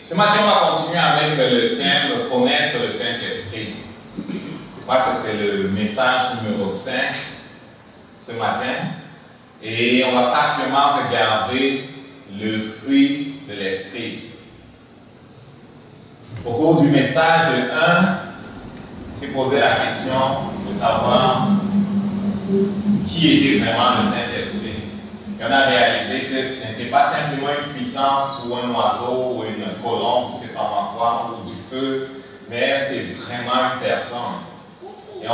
Ce matin, on va continuer avec le thème « Connaître le Saint-Esprit ». Je crois que c'est le message numéro 5 ce matin. Et on va particulièrement regarder le fruit de l'Esprit. Au cours du message 1, s'est posé la question de savoir qui était vraiment le Saint-Esprit. Et on a réalisé que ce n'était pas simplement une puissance ou un oiseau ou une colombe, ou c'est pas moi quoi, ou du feu, mais c'est vraiment une personne. Et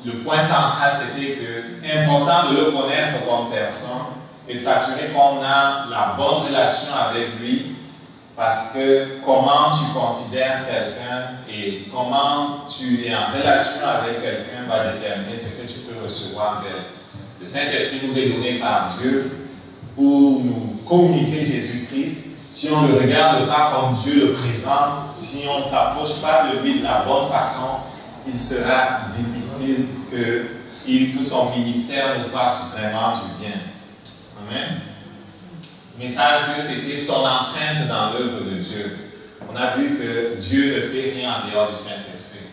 le point central, c'était que important de le connaître comme personne et de s'assurer qu'on a la bonne relation avec lui, parce que comment tu considères quelqu'un et comment tu es en relation avec quelqu'un va déterminer ce que tu peux recevoir d'elle. Le Saint-Esprit nous est donné par Dieu pour nous communiquer Jésus-Christ. Si on ne le regarde pas comme Dieu le présente, si on ne s'approche pas de lui de la bonne façon, il sera difficile que son ministère nous fasse vraiment du bien. Amen. Le message 2, c'était son empreinte dans l'œuvre de Dieu. On a vu que Dieu ne fait rien en dehors du Saint-Esprit.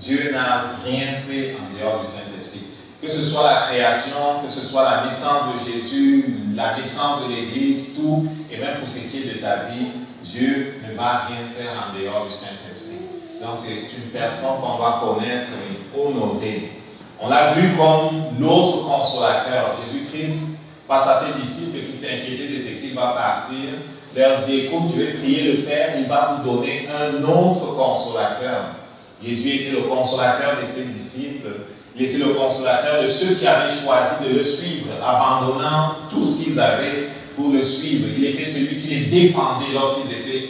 Dieu n'a rien fait en dehors du Saint-Esprit. Que ce soit la création, que ce soit la naissance de Jésus, la naissance de l'Église, tout, et même pour ce qui est de ta vie, Dieu ne va rien faire en dehors du Saint-Esprit. Donc c'est une personne qu'on doit connaître et honorer. On l'a vu comme l'autre consolateur. Jésus-Christ, face à ses disciples qui s'inquiétaient de ce qu'il va partir, leur dit, écoute, je vais prier le Père, il va vous donner un autre consolateur. Jésus était le consolateur de ses disciples. Il était le consolateur de ceux qui avaient choisi de le suivre, abandonnant tout ce qu'ils avaient pour le suivre. Il était celui qui les défendait lorsqu'ils étaient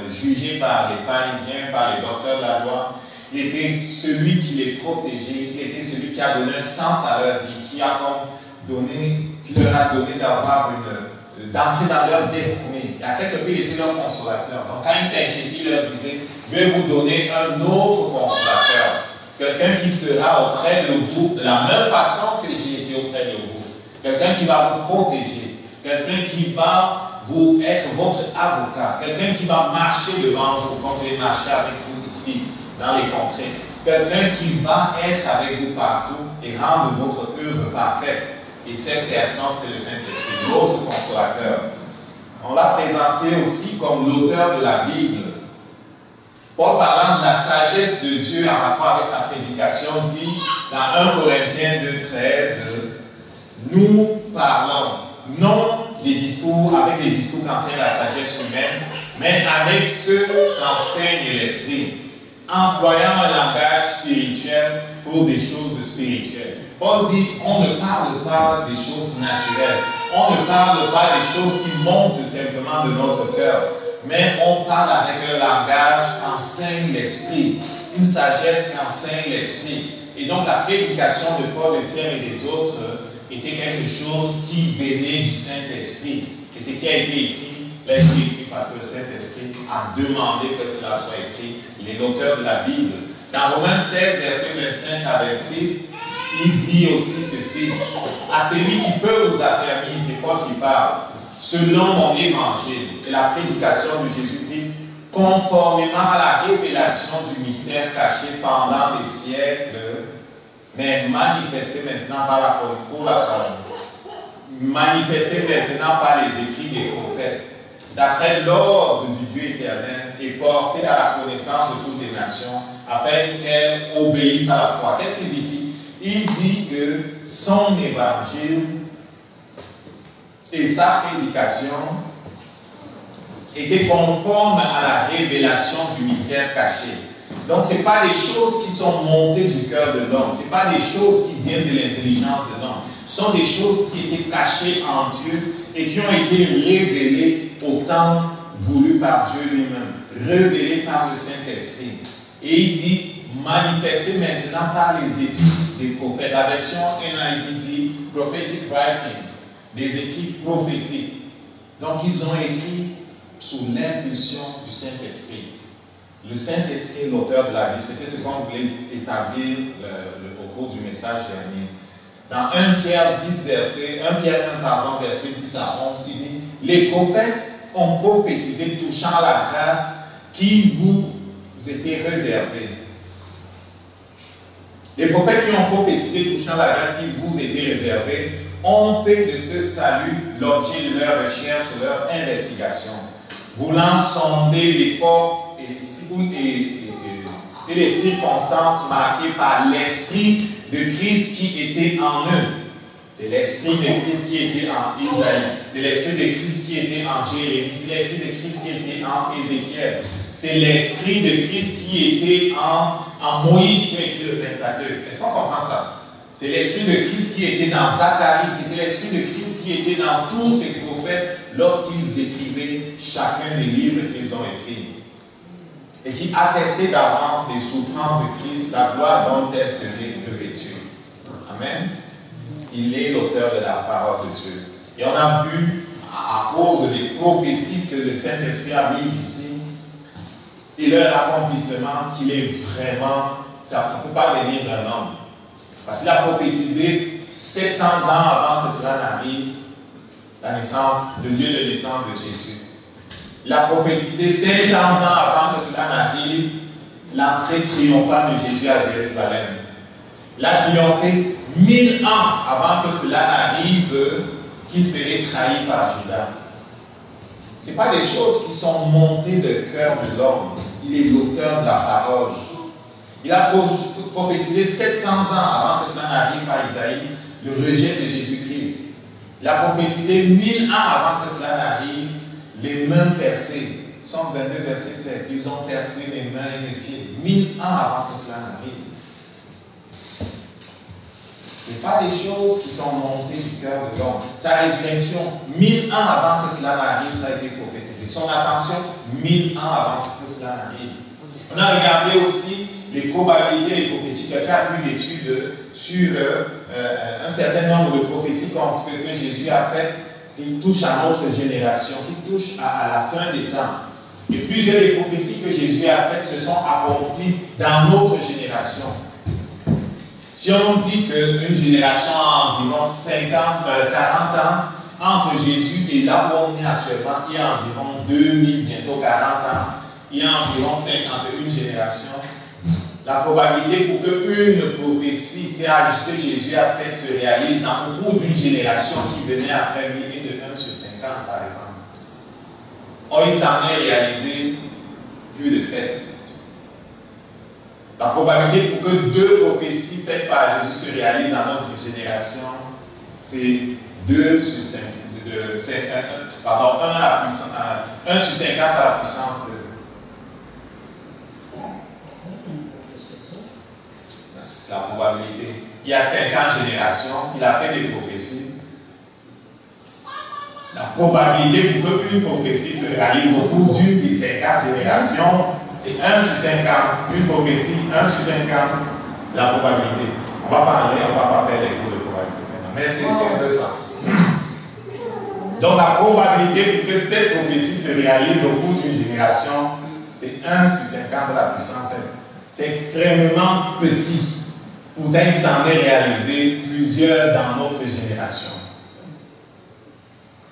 jugés par les pharisiens, par les docteurs de la loi. Il était celui qui les protégeait. Il était celui qui a donné un sens à leur vie, qui leur a donné d'entrer dans leur destinée. À quelque part, il était leur consolateur. Donc quand il s'inquiétait, il leur disait, je vais vous donner un autre consolateur. Quelqu'un qui sera auprès de vous de la même façon que j'ai été auprès de vous. Quelqu'un qui va vous protéger. Quelqu'un qui va être votre avocat. Quelqu'un qui va marcher devant vous, comme je vais marcher avec vous ici, dans les contrées. Quelqu'un qui va être avec vous partout et rendre votre œuvre parfaite. Et cette personne, c'est le Saint-Esprit, l'autre consolateur. On l'a présenté aussi comme l'auteur de la Bible. Paul, parlant de la sagesse de Dieu en rapport avec sa prédication, dit dans 1 Corinthiens 2,13, nous parlons non avec les discours qu'enseigne la sagesse humaine, mais avec ceux qu'enseigne l'Esprit, employant un langage spirituel pour des choses spirituelles. Paul dit, on ne parle pas des choses naturelles, on ne parle pas des choses qui montent simplement de notre cœur, mais on parle avec un langage qu'enseigne l'Esprit, une sagesse qu'enseigne l'Esprit. Et donc la prédication de Paul, de Pierre et des autres était quelque chose qui venait du Saint-Esprit. Et ce qui a été écrit, l'a été écrit parce que le Saint-Esprit a demandé que cela soit écrit. Il est l'auteur de la Bible. Dans Romains 16, versets 25 à 26, il dit aussi ceci, à celui qui peut vous affermir, c'est Paul qui parle, selon mon évangile et la prédication de Jésus-Christ, conformément à la révélation du mystère caché pendant des siècles, mais manifesté maintenant par les écrits des prophètes, d'après l'ordre du Dieu éternel, et porté à la connaissance de toutes les nations, afin qu'elles obéissent à la foi. Qu'est-ce qu'il dit ici? Il dit que son évangile et sa prédication étaient conformes à la révélation du mystère caché. Donc, ce n'est pas des choses qui sont montées du cœur de l'homme, ce n'est pas des choses qui viennent de l'intelligence de l'homme, ce sont des choses qui étaient cachées en Dieu et qui ont été révélées au temps voulu par Dieu lui-même, révélées par le Saint-Esprit. Et il dit, manifesté maintenant par les écrits des prophètes. La version NIV dit prophetic writings, des écrits prophétiques. Donc ils ont écrit sous l'impulsion du Saint-Esprit. Le Saint-Esprit est l'auteur de la Bible. C'était ce qu'on voulait établir au cours du message dernier. Dans 1 Pierre 1, verset 10 à 11, il dit, les prophètes ont prophétisé touchant la grâce qui vous était réservée. Les prophètes qui ont prophétisé touchant la grâce qui vous était réservée ont fait de ce salut l'objet de leur recherche, de leur investigation, voulant sonder l'époque et les circonstances marquées par l'esprit de Christ qui était en eux. C'est l'esprit de Christ qui était en Isaïe, c'est l'esprit de Christ qui était en Jérémie, c'est l'esprit de Christ qui était en Ézéchiel, c'est l'esprit de Christ qui était en Moïse qui a écrit le Pentateuque. Est-ce qu'on comprend ça? C'est l'esprit de Christ qui était dans Zacharie, c'était l'esprit de Christ qui était dans tous ces prophètes lorsqu'ils écrivaient chacun des livres qu'ils ont écrits et qui attestaient d'avance des souffrances de Christ, la gloire dont elles seraient revêtues. Amen. Il est l'auteur de la parole de Dieu. Et on a vu, à cause des prophéties que le Saint-Esprit a mises ici, et leur accomplissement, qu'il est vraiment, ça ne peut pas venir d'un homme. Parce qu'il a prophétisé 700 ans avant que cela n'arrive, la naissance, le lieu de naissance de Jésus. Il a prophétisé 500 ans avant que cela n'arrive, l'entrée triomphale de Jésus à Jérusalem. Il a triomphé 1000 ans avant que cela n'arrive, qu'il serait trahi par Judas. Ce n'est pas des choses qui sont montées de cœur de l'homme. Il est l'auteur de la parole. Il a prophétisé 700 ans avant que cela n'arrive par Isaïe, le rejet de Jésus-Christ. Il a prophétisé 1000 ans avant que cela n'arrive, les mains percées. Somme 22, verset 16. Ils ont percé les mains et les pieds. 1000 ans avant que cela n'arrive. Ce n'est pas des choses qui sont montées du cœur de l'homme. Sa résurrection, 1000 ans avant que cela n'arrive, ça a été prophétisé. Son ascension, 1000 ans avant que cela n'arrive. On a regardé aussi les probabilités des prophéties. Quelqu'un a vu l'étude sur un certain nombre de prophéties que Jésus a faites qui touchent à notre génération, qui touchent à la fin des temps. Et plusieurs des prophéties que Jésus a faites se sont accomplies dans notre génération. Si on dit qu'une génération a environ 50, 40 ans, entre Jésus et là où on est actuellement, il y a environ 2000, bientôt 40 ans, il y a environ 51 générations. La probabilité pour qu'une prophétie que Jésus a faite se réalise au cours d'une génération qui venait après lui est de 1 sur 50 par exemple. Or, il s'en est réalisé plus de 7. La probabilité pour que 2 prophéties faites par Jésus se réalisent dans notre génération, c'est 2 sur 5. 1 sur 50 à la puissance 2. C'est la probabilité. Il y a 50 générations, il a fait des prophéties. La probabilité pour qu'une prophétie se réalise au cours d'une des 50 générations, c'est 1 sur 50. Une prophétie, 1 sur 50, c'est la probabilité. On va parler, on ne va pas faire les cours de probabilité maintenant, mais c'est un peu ça. Donc la probabilité pour que cette prophétie se réalise au cours d'une génération, c'est 1 sur 50 à la puissance 7. C'est extrêmement petit. Pourtant, il s'en est réalisé plusieurs dans notre génération.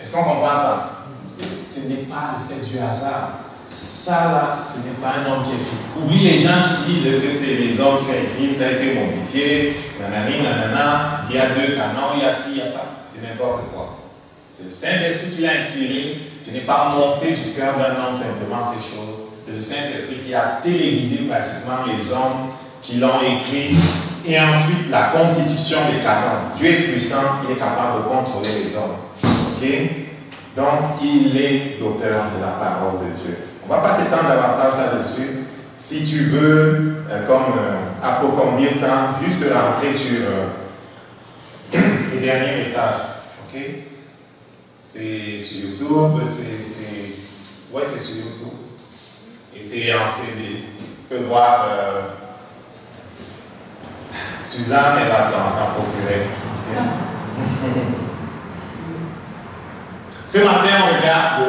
Est-ce qu'on comprend ça? Ce n'est pas le fait du hasard. Ça là, ce n'est pas un homme qui écrit. Oublie les gens qui disent que c'est les hommes qui ont écrit, ça a été modifié, nanani, nanana, il y a 2 canons, il y a ci, il y a ça. C'est n'importe quoi. C'est le Saint-Esprit qui l'a inspiré. Ce n'est pas monté du cœur d'un homme simplement ces choses. C'est le Saint-Esprit qui a téléguidé pratiquement les hommes qui l'ont écrit. Et ensuite, la constitution des canons. Dieu est puissant, il est capable de contrôler les hommes. Ok? Donc, il est l'auteur de la parole de Dieu. On va pas s'étendre davantage là-dessus. Si tu veux, approfondir ça, juste rentrer sur les derniers messages. Ok? C'est sur YouTube, c'est sur YouTube. Et c'est en CD. Tu peux voir. Suzanne, elle va t'en procurer. Okay? Ce matin, on regarde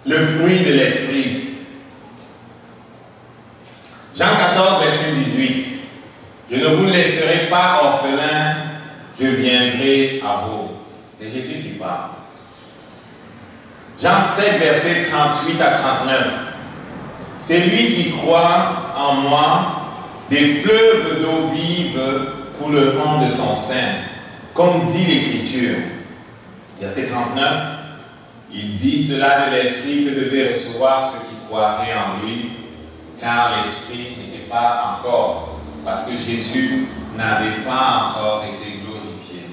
le fruit de l'esprit. orphelin, je viendrai à vous. C'est Jésus qui parle. Jean 7, versets 38 à 39. C'est lui qui croit en moi, des fleuves d'eau vive couleront de son sein, comme dit l'Écriture. Verset 39, il dit cela de l'Esprit que devaient recevoir ceux qui croiraient en lui, car l'Esprit n'était pas encore, parce que Jésus n'avait pas encore été glorifié.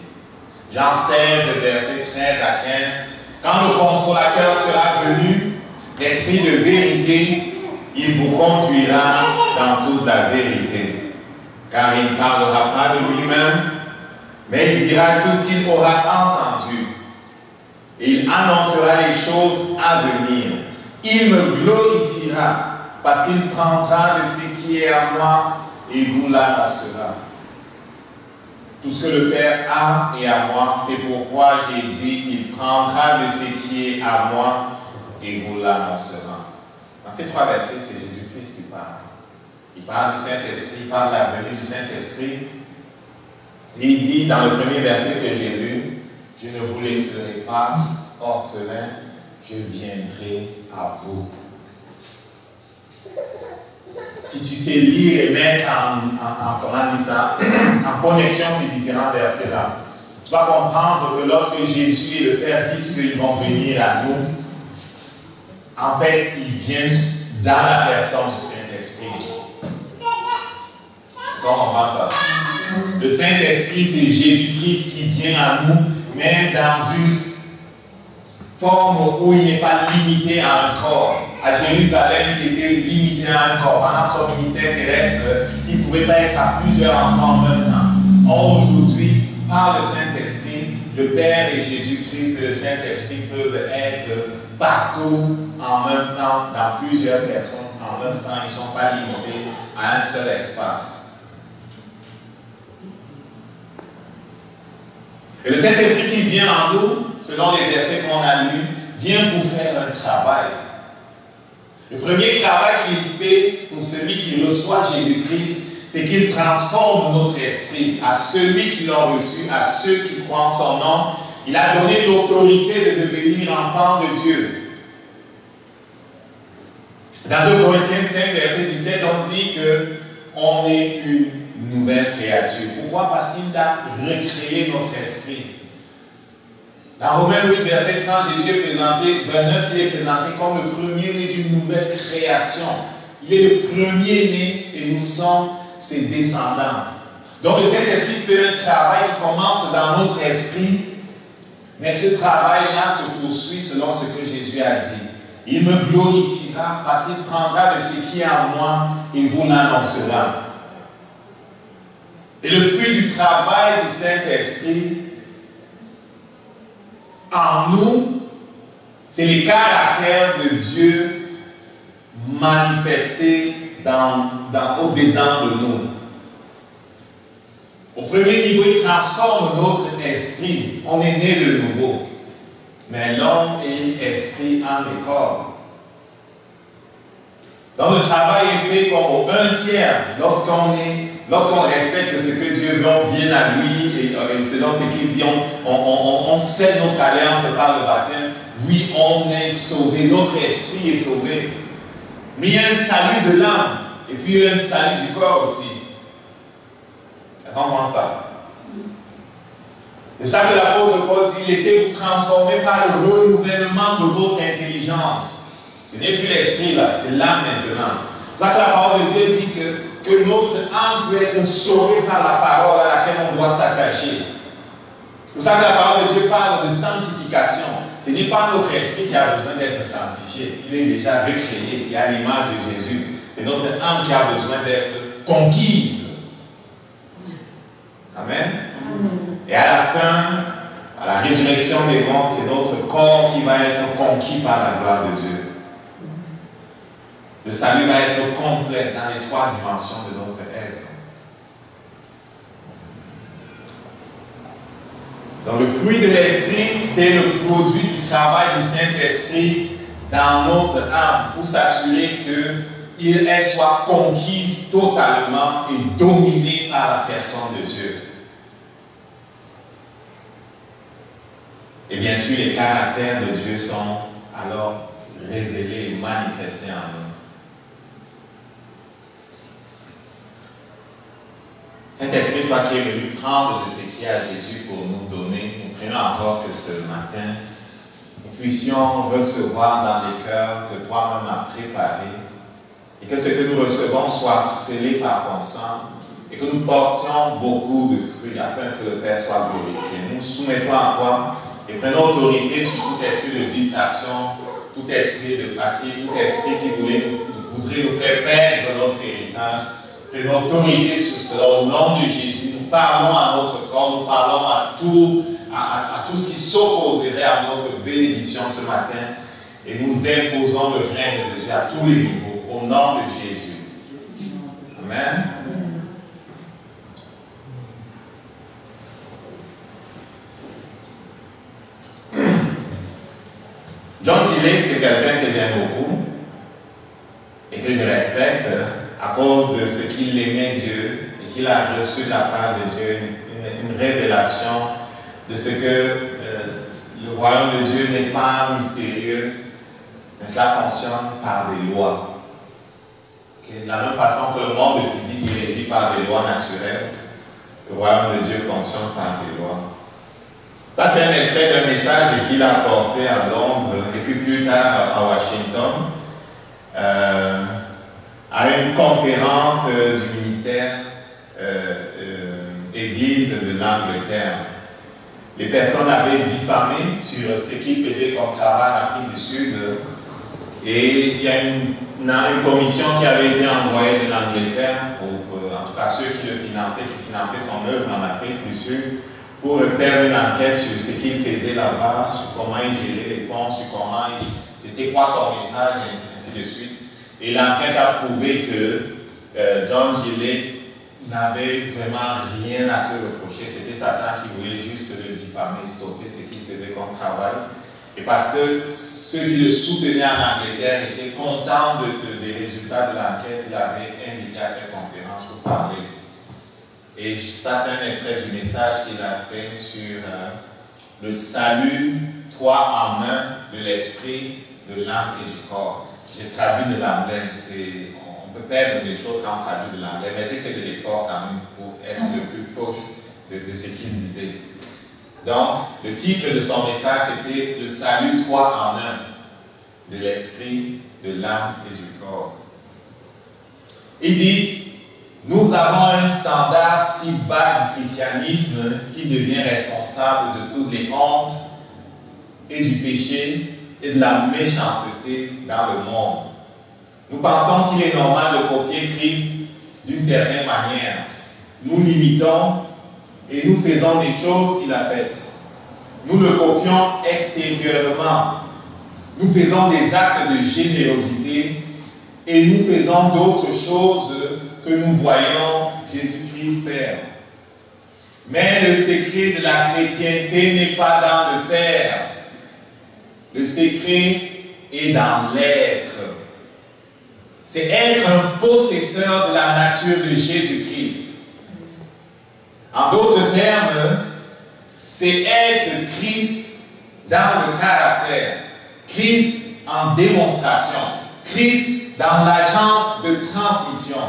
Jean 16, versets 13 à 15, quand le Consolateur sera venu, l'Esprit de vérité, il vous conduira dans toute la vérité. Car il ne parlera pas de lui-même, mais il dira tout ce qu'il aura entendu. Et il annoncera les choses à venir. Il me glorifiera, parce qu'il prendra de ce qui est à moi et vous l'annoncera. Tout ce que le Père a est à moi, c'est pourquoi j'ai dit qu'il prendra de ce qui est à moi et vous l'annoncera. Dans ces trois versets, c'est Jésus-Christ qui parle. Il parle du Saint-Esprit, il parle de la venue du Saint-Esprit. Il dit dans le premier verset que j'ai lu, « Je ne vous laisserai pas orphelin, je viendrai à vous. » Si tu sais lire et mettre en connexion ces différents versets-là, tu vas comprendre que lorsque Jésus et le Père disent qu'ils vont venir à nous, en fait, ils viennent dans la personne du Saint-Esprit. Ça, on comprend ça. Le Saint-Esprit, c'est Jésus-Christ qui vient à nous, mais dans une forme où il n'est pas limité à un corps. À Jérusalem, il était limité à un corps. Pendant son ministère terrestre, il ne pouvait pas être à plusieurs endroits en même temps. Or, aujourd'hui, par le Saint-Esprit, le Père et Jésus-Christ et le Saint-Esprit peuvent être partout en même temps, dans plusieurs personnes en même temps. Ils ne sont pas limités à un seul espace. Et le Saint-Esprit qui vient en nous, selon les versets qu'on a lus, vient pour faire un travail. Le premier travail qu'il fait pour celui qui reçoit Jésus-Christ, c'est qu'il transforme notre esprit. À celui qui l'a reçu, à ceux qui croient en son nom, il a donné l'autorité de devenir enfant de Dieu. Dans 2 Corinthiens 5, verset 17, on dit qu'on est une nouvelle créature. Pourquoi? Parce qu'il a recréé notre esprit. Dans Romains 8, verset 30, Jésus est présenté, 29, il est présenté comme le premier-né d'une nouvelle création. Il est le premier-né et nous sommes ses descendants. Donc le Saint-Esprit fait un travail qui commence dans notre esprit, mais ce travail-là se poursuit selon ce que Jésus a dit. Il me glorifiera parce qu'il prendra de ce qui est à moi et vous l'annoncera. Et le fruit du travail du Saint-Esprit en nous, c'est les caractères de Dieu manifestés au-dedans de nous. Au premier niveau, il transforme notre esprit. On est né de nouveau. Mais l'homme est esprit, âme et corps. Donc le travail est fait comme au 1/3 lorsqu'on respecte ce que Dieu veut, on vient à lui et selon ce qu'il dit, on scelle notre alliance par le baptême. Oui, on est sauvé, notre esprit est sauvé. Mais il y a un salut de l'âme et puis il y a un salut du corps aussi. Est-ce qu'on comprend ça? C'est ça que l'apôtre Paul dit, laissez-vous transformer par le renouvellement de votre intelligence. Ce n'est plus l'esprit là, c'est l'âme maintenant. C'est pour ça que la parole de Dieu dit que notre âme peut être sauvée par la parole à laquelle on doit s'attacher. C'est pour ça que la parole de Dieu parle de sanctification. Ce n'est pas notre esprit qui a besoin d'être sanctifié. Il est déjà recréé, il est à l'image de Jésus. C'est notre âme qui a besoin d'être conquise. Amen. Et à la fin, à la résurrection des morts, c'est notre corps qui va être conquis par la gloire de Dieu. Le salut va être complet dans les 3 dimensions de notre être. Donc le fruit de l'esprit, c'est le produit du travail du Saint-Esprit dans notre âme pour s'assurer qu'elle soit conquise totalement et dominée par la personne de Dieu. Et bien sûr, les caractères de Dieu sont alors révélés et manifestés en nous. Saint-Esprit, toi qui es venu prendre de ce qui est à Jésus pour nous donner, nous prions encore que ce matin, nous puissions recevoir dans les cœurs que toi-même as préparés et que ce que nous recevons soit scellé par ton sang et que nous portions beaucoup de fruits afin que le Père soit glorifié. Nous soumettons à toi et prenons autorité sur tout esprit de distraction, tout esprit de fatigue, tout esprit qui voudrait nous faire perdre notre héritage. Prenons autorité sur cela au nom de Jésus. Nous parlons à notre corps, nous parlons à tout ce qui s'opposerait à notre bénédiction ce matin et nous imposons le règne de Dieu à tous les niveaux au nom de Jésus. Amen. John Gillette, c'est quelqu'un que j'aime beaucoup et que je respecte à cause de ce qu'il aimait Dieu et qu'il a reçu de la part de Dieu, une révélation de ce que le royaume de Dieu n'est pas mystérieux, mais cela fonctionne par des lois. De la même façon que le monde physique est régi par des lois naturelles, le royaume de Dieu fonctionne par des lois. Ça, c'est un extrait d'un message qu'il a apporté à Londres et puis plus tard à Washington, à une conférence du ministère Église de l'Angleterre. Les personnes avaient diffamé sur ce qu'il faisait comme travail en Afrique du Sud et il y a une commission qui avait été envoyée de l'Angleterre, en tout cas ceux qui le finançaient, qui finançaient son œuvre en Afrique du Sud, pour faire une enquête sur ce qu'il faisait là-bas, sur comment il gérait les fonds, sur comment c'était quoi son message, et ainsi de suite. Et l'enquête a prouvé que John Gillette n'avait vraiment rien à se reprocher. C'était Satan qui voulait juste le diffamer, stopper ce qu'il faisait comme travail. Et parce que ceux qui le soutenaient en Angleterre étaient contents des résultats de l'enquête, il avait invité à cette conférence pour parler. Et ça, c'est un extrait du message qu'il a fait sur le salut, toi en un, de l'esprit, de l'âme et du corps. J'ai traduit de l'anglais. On peut perdre des choses quand on traduit de l'anglais, mais j'ai fait de l'effort quand même pour être le plus proche de ce qu'il disait. Donc, le titre de son message, c'était « Le salut, toi en un, de l'esprit, de l'âme et du corps ». Il dit « Nous avons un standard si bas du christianisme qui devient responsable de toutes les hontes et du péché et de la méchanceté dans le monde. Nous pensons qu'il est normal de copier Christ d'une certaine manière. Nous l'imitons et nous faisons des choses qu'il a faites. Nous le copions extérieurement. Nous faisons des actes de générosité et nous faisons d'autres choses que nous voyons Jésus-Christ faire. Mais le secret de la chrétienté n'est pas dans le faire. Le secret est dans l'être. C'est être un possesseur de la nature de Jésus-Christ. En d'autres termes, c'est être Christ dans le caractère, Christ en démonstration, Christ dans l'agence de transmission.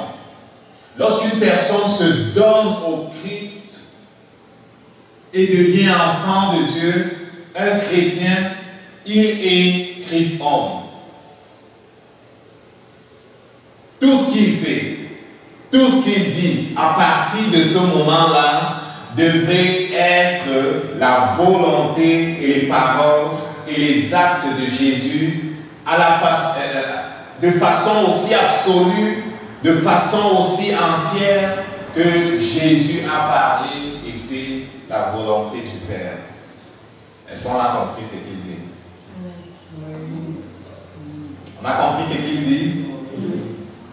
Lorsqu'une personne se donne au Christ et devient enfant de Dieu, un chrétien, il est Christ homme. Tout ce qu'il fait, tout ce qu'il dit, à partir de ce moment-là, devrait être la volonté et les paroles et les actes de Jésus de façon aussi absolue, de façon aussi entière que Jésus a parlé et fait la volonté du Père. Est-ce qu'on a compris ce qu'il dit? On a compris ce qu'il dit?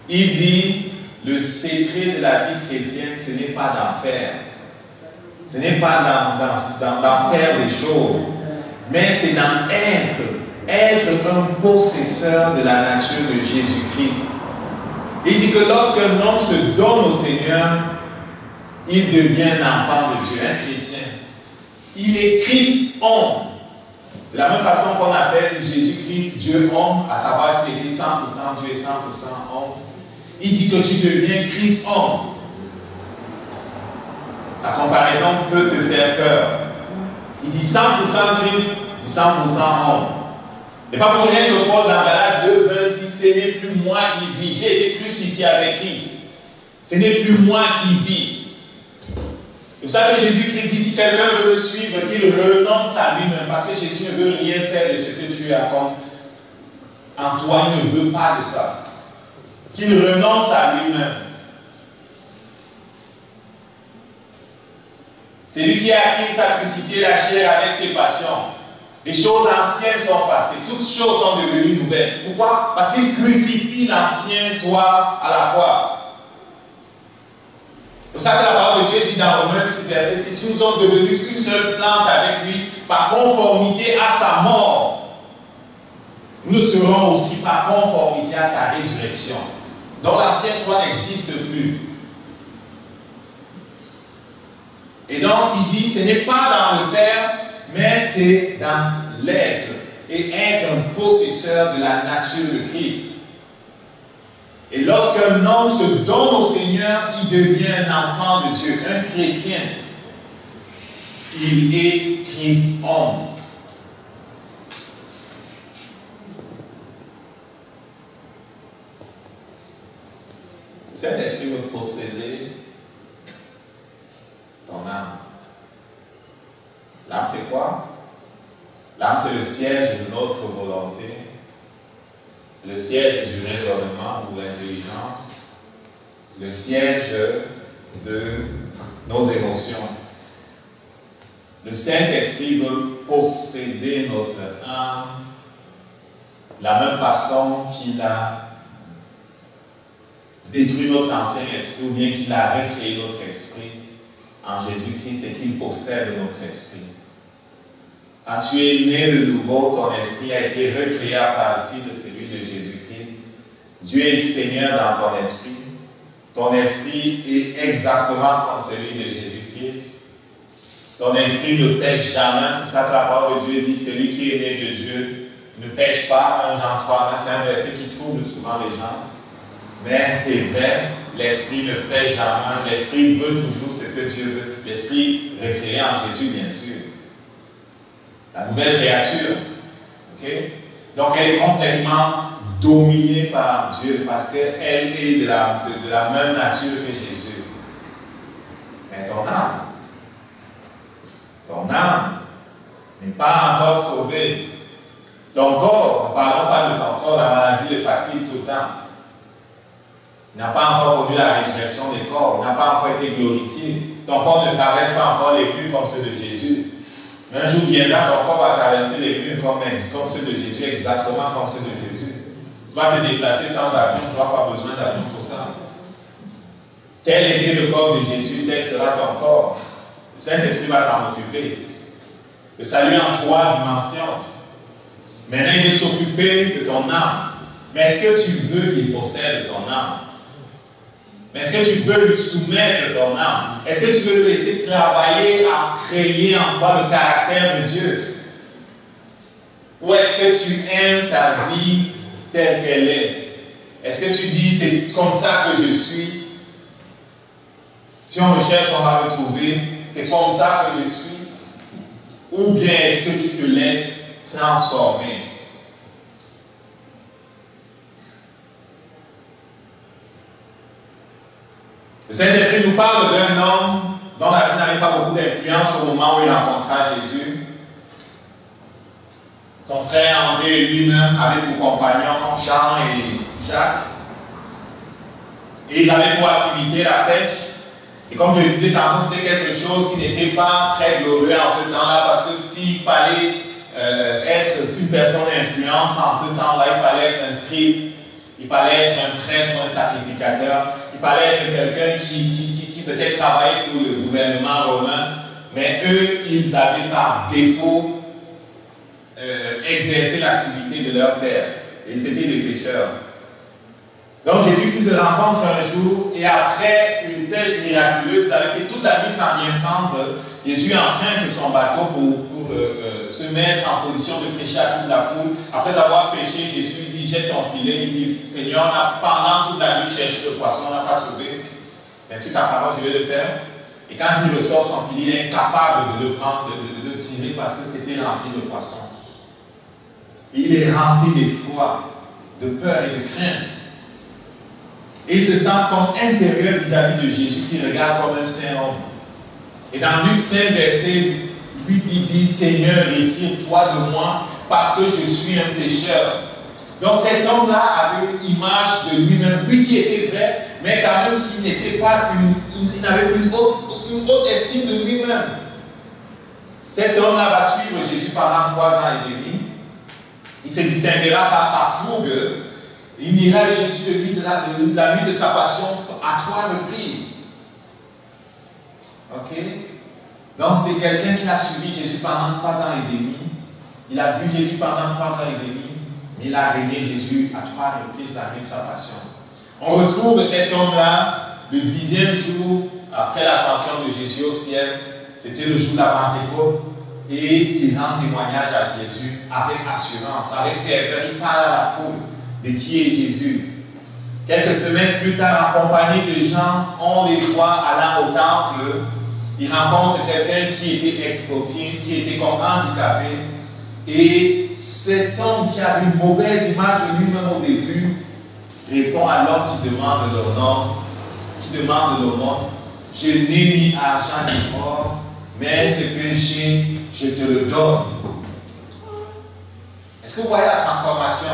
Il dit, le secret de la vie chrétienne, ce n'est pas d'en faire. Ce n'est pas d'en faire des choses, mais c'est d'en être un possesseur de la nature de Jésus-Christ. Il dit que lorsqu'un homme se donne au Seigneur, il devient un enfant de Dieu, un chrétien. Il est Christ homme. De la même façon qu'on appelle Jésus-Christ Dieu homme, à savoir qu'il était 100% Dieu et 100% homme, il dit que tu deviens Christ homme. La comparaison peut te faire peur. Il dit 100% Christ et 100% homme. Et pas pour rien que Paul dans Galates 2, 20 dit, ce n'est plus moi qui vis, j'ai été crucifié avec Christ. Ce n'est plus moi qui vis. C'est pour ça que Jésus-Christ dit, si quelqu'un veut me suivre, qu'il renonce à lui-même, parce que Jésus ne veut rien faire de ce que tu as en toi, il ne veut pas de ça. Qu'il renonce à lui-même. C'est lui qui a Christ a crucifié la chair avec ses passions. Les choses anciennes sont passées, toutes choses sont devenues nouvelles. Pourquoi? Parce qu'il crucifie l'ancien toi à la croix. C'est pour ça que la parole de Dieu dit dans Romains 6, verset 6, nous sommes devenus une seule plante avec lui par conformité à sa mort. Nous serons aussi par conformité à sa résurrection. Donc l'ancien toi n'existe plus. Et donc il dit, ce n'est pas dans le faire, mais c'est dans l'être et être un possesseur de la nature de Christ. Et lorsqu'un homme se donne au Seigneur, il devient un enfant de Dieu, un chrétien. Il est Christ homme. Cet esprit veut posséder ton âme. L'âme, c'est quoi? L'âme, c'est le siège de notre volonté, le siège du raisonnement ou de l'intelligence, le siège de nos émotions. Le Saint-Esprit veut posséder notre âme de la même façon qu'il a détruit notre ancien esprit ou bien qu'il a recréé notre esprit en Jésus-Christ et qu'il possède notre esprit. Quand tu es né de nouveau, ton esprit a été recréé à partir de celui de Jésus-Christ. Dieu est Seigneur dans ton esprit. Ton esprit est exactement comme celui de Jésus-Christ. Ton esprit ne pêche jamais. C'est pour ça que la parole de Dieu dit que celui qui est né de Dieu ne pêche pas. 1 Jean 3, c'est un verset qui trouble souvent les gens. Mais c'est vrai, l'esprit ne pêche jamais. L'esprit veut toujours ce que Dieu veut. L'esprit recréé en Jésus, bien sûr. La nouvelle créature. Okay? Donc elle est complètement dominée par Dieu parce qu'elle est de la même nature que Jésus. Mais ton âme n'est pas encore sauvée. Ton corps, ne parlons pas de ton corps, la maladie le fatigue tout le temps. Il n'a pas encore connu la résurrection des corps, il n'a pas encore été glorifié. Ton corps ne traverse pas encore les murs comme ceux de Jésus. Mais un jour viendra, ton corps va traverser les murs comme ceux de Jésus, exactement comme ceux de Jésus. Tu vas te déplacer sans avion, tu n'auras pas besoin d'avion pour ça. Tel était le corps de Jésus, tel sera ton corps. Le Saint-Esprit va s'en occuper. Le salut en 3 dimensions. Maintenant, il veut s'occuper de ton âme. Mais est-ce que tu veux qu'il possède ton âme? Mais est-ce que tu veux lui soumettre ton âme? Est-ce que tu veux le laisser travailler à créer en toi le caractère de Dieu? Ou est-ce que tu aimes ta vie telle qu'elle est? Est-ce que tu dis, c'est comme ça que je suis? Si on me cherche, on va me trouver. C'est comme ça que je suis? Ou bien est-ce que tu te laisses transformer? Le Saint-Esprit nous parle d'un homme dont la vie n'avait pas beaucoup d'influence au moment où il rencontra Jésus. Son frère André lui-même avait pour compagnons Jean et Jacques. Et ils avaient pour activité la pêche. Et comme je le disais tantôt, c'était quelque chose qui n'était pas très glorieux en ce temps-là, parce que s'il fallait être une personne influente en ce temps-là, il fallait être un scribe, il fallait être un prêtre ou un sacrificateur. Il fallait être quelqu'un qui peut-être travaillait pour le gouvernement romain, mais eux, ils avaient par défaut exercé l'activité de leur terre. Et c'était des pêcheurs. Donc Jésus-Christ se rencontre un jour, et après une pêche miraculeuse, ça a été toute la vie sans rien prendre, Jésus emprunte son bateau pour se mettre en position de prêcher à toute la foule. Après avoir pêché, Jésus lui dit, jette ton filet. Il dit, Seigneur, pendant toute la nuit, cherché le poisson, on n'a pas trouvé. Mais c'est ta parole, je vais le faire. Et quand il ressort son filet, il est incapable de le prendre, de le tirer parce que c'était rempli de poissons. Il est rempli d'effroi, de peur et de crainte. Et il se sent comme intérieur vis-à-vis de Jésus qui regarde comme un saint homme. Et dans Luc 5, verset 8, il dit, Seigneur, retire-toi de moi parce que je suis un pécheur. Donc cet homme-là avait une image de lui-même, lui qui était vrai, mais quand même qui n'était pas il n'avait une haute estime de lui-même. Cet homme-là va suivre Jésus pendant 3 ans et demi. Il se distinguera par sa fougue. Il niera Jésus de lui la nuit de sa passion à 3 reprises. Ok? Donc c'est quelqu'un qui a suivi Jésus pendant 3 ans et demi. Il a vu Jésus pendant 3 ans et demi. Mais il a régné Jésus à 3 reprises la nuit de sa passion. On retrouve cet homme-là le 10e jour après l'ascension de Jésus au ciel. C'était le jour de la Pentecôte. Et il rend témoignage à Jésus avec assurance, avec ferveur. Il parle à la foule de qui est Jésus. Quelques semaines plus tard, accompagné de gens, on les voit allant au temple. Il rencontre quelqu'un qui était exproprié, qui était comme handicapé. Et cet homme qui avait une mauvaise image de lui-même au début répond à l'homme qui demande leur nom. Je n'ai ni argent ni or, mais ce que j'ai, je te le donne. Est-ce que vous voyez la transformation?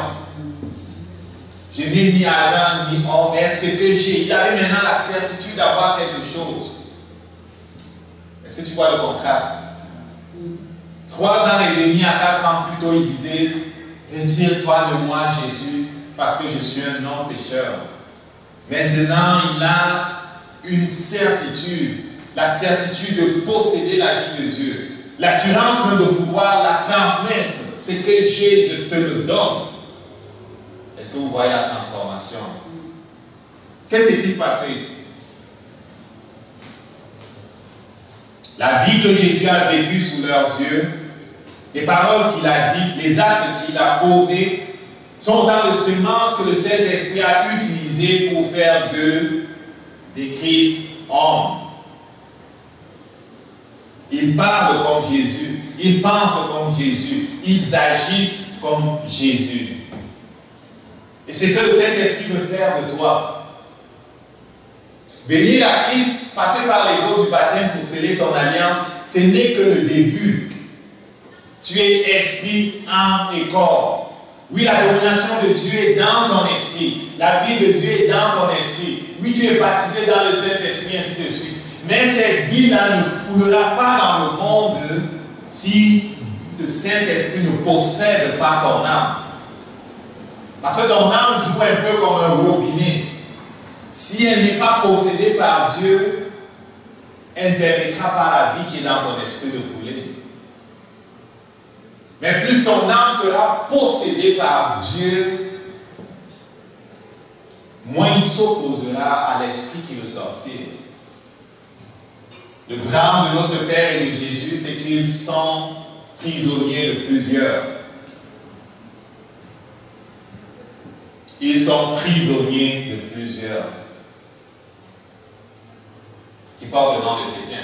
Je n'ai ni argent ni or, mais ce que j'ai. Il avait maintenant la certitude d'avoir quelque chose. Est-ce que tu vois le contraste? 3 ans et demi à 4 ans plus tôt, il disait, retire-toi de moi, Jésus, parce que je suis un homme pécheur. Maintenant, il a une certitude, la certitude de posséder la vie de Dieu, l'assurance même de pouvoir la transmettre. Ce que j'ai, je te le donne. Est-ce que vous voyez la transformation? Qu'est-ce qui s'est passé? La vie que Jésus a vécue sous leurs yeux, les paroles qu'il a dites, les actes qu'il a posés, sont autant de semences que le Saint-Esprit a utilisées pour faire d'eux des Christ hommes. Ils parlent comme Jésus, ils pensent comme Jésus, ils agissent comme Jésus. Et c'est que le Saint-Esprit veut faire de toi. Venir à Christ, passer par les eaux du baptême pour sceller ton alliance, ce n'est que le début. Tu es esprit, âme et corps. Oui, la domination de Dieu est dans ton esprit. La vie de Dieu est dans ton esprit. Oui, tu es baptisé dans le Saint-Esprit, ainsi de suite. Mais cette vie-là ne coulera pas dans le monde si le Saint-Esprit ne possède pas ton âme. Parce que ton âme joue un peu comme un robinet. Si elle n'est pas possédée par Dieu, elle ne permettra pas à la vie qui est dans ton esprit de couler. Mais plus ton âme sera possédée par Dieu, moins il s'opposera à l'esprit qui veut sortir. Le drame de notre Père et de Jésus, c'est qu'ils sont prisonniers de plusieurs. Ils sont prisonniers de plusieurs qui portent le nom de chrétiens.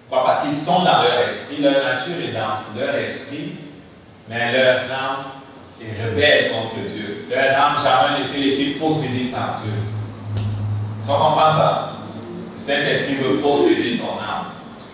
Pourquoi? Parce qu'ils sont dans leur esprit, leur nature est dans leur esprit, mais leur âme est rebelle contre Dieu. Leur âme jamais laissée posséder par Dieu. Si on comprend ça, le Saint-Esprit veut posséder ton âme.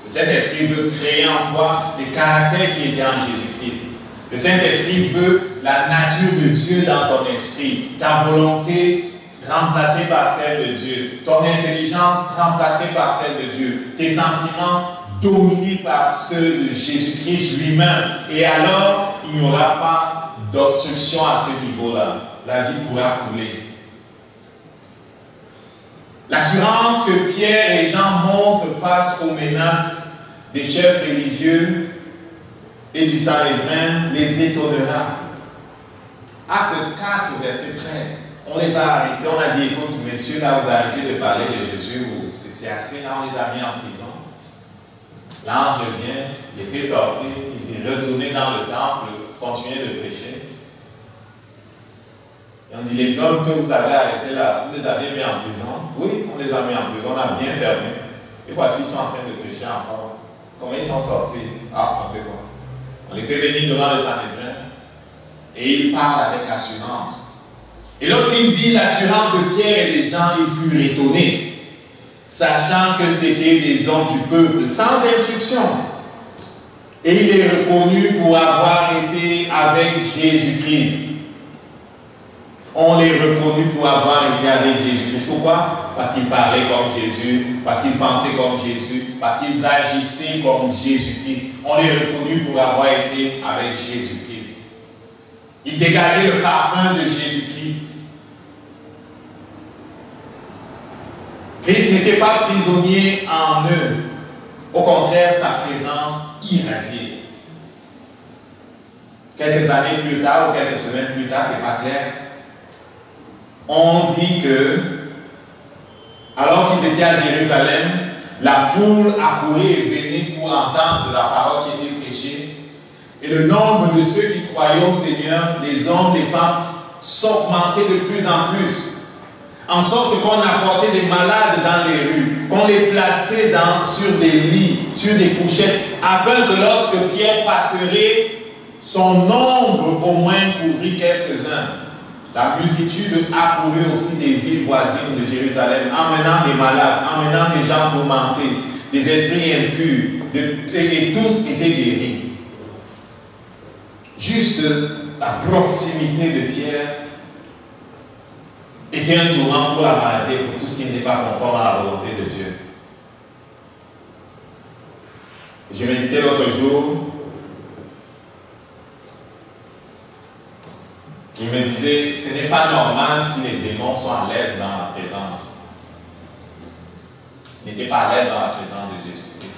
Le Saint-Esprit veut créer en toi les caractères qui étaient en Jésus-Christ. Le Saint-Esprit veut la nature de Dieu dans ton esprit, ta volonté remplacée par celle de Dieu, ton intelligence remplacée par celle de Dieu, tes sentiments dominés par ceux de Jésus-Christ lui-même. Et alors, il n'y aura pas d'obstruction à ce niveau-là. La vie pourra couler. L'assurance que Pierre et Jean montrent face aux menaces des chefs religieux et du Sanhédrin les étonnera. Acte 4, verset 13. On les a arrêtés, on a dit, écoute, messieurs, là, vous arrêtez de parler de Jésus, c'est assez, là, on les a mis en prison. L'ange vient, il fait sortir, il dit retournez dans le temple, continuez de prêcher. Et on dit les hommes que vous avez arrêtés là, vous les avez mis en prison. Oui, on les a mis en prison, on a bien fermé. Et voici, ils sont en train de prêcher encore. Comment ils sont sortis? Ah, on sait quoi. On les fait venir devant le Sanhédrin. Et il parle avec assurance. Et lorsqu'il vit l'assurance de Pierre et des gens, ils furent étonnés, sachant que c'était des hommes du peuple, sans instruction. Et il est reconnu pour avoir été avec Jésus-Christ. On les reconnu pour avoir été avec Jésus-Christ. Pourquoi? Parce qu'ils parlaient comme Jésus, parce qu'ils pensaient comme Jésus, parce qu'ils agissaient comme Jésus-Christ. On les reconnu pour avoir été avec Jésus-Christ. Ils dégageaient le parfum de Jésus-Christ. Christ n'était pas prisonnier en eux. Au contraire, sa présence irradiait. Quelques années plus tard ou quelques semaines plus tard, c'est pas clair. On dit que, alors qu'ils étaient à Jérusalem, la foule accourait et venait pour entendre la parole qui était prêchée. Et le nombre de ceux qui croyaient au Seigneur, les hommes, les femmes, s'augmentait de plus en plus. En sorte qu'on apportait des malades dans les rues, qu'on les plaçait sur des lits, sur des couchettes, afin que lorsque Pierre passerait, son nombre au moins couvrit quelques-uns. La multitude accourut aussi des villes voisines de Jérusalem, emmenant des malades, emmenant des gens tourmentés, des esprits impurs, et tous étaient guéris. Juste la proximité de Pierre était un tournant pour la maladie et pour tout ce qui n'était pas conforme à la volonté de Dieu. Je méditais l'autre jour. Il me disait, ce n'est pas normal si les démons sont à l'aise dans la présence. Ils n'étaient pas à l'aise dans la présence de Jésus-Christ.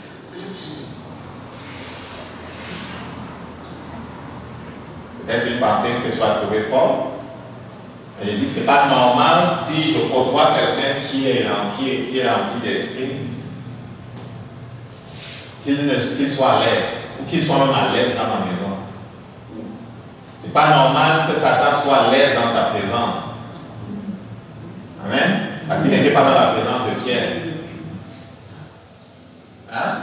Peut-être une pensée que tu vas trouver forte. Mais il dit que ce n'est pas normal si je côtoie quelqu'un qui est rempli d'esprit, qu'il soit à l'aise, ou qu'il soit même à l'aise dans ma maison. Ce n'est pas normal que Satan soit à l'aise dans ta présence. Amen. Parce qu'il n'était pas dans la présence de Pierre. Hein?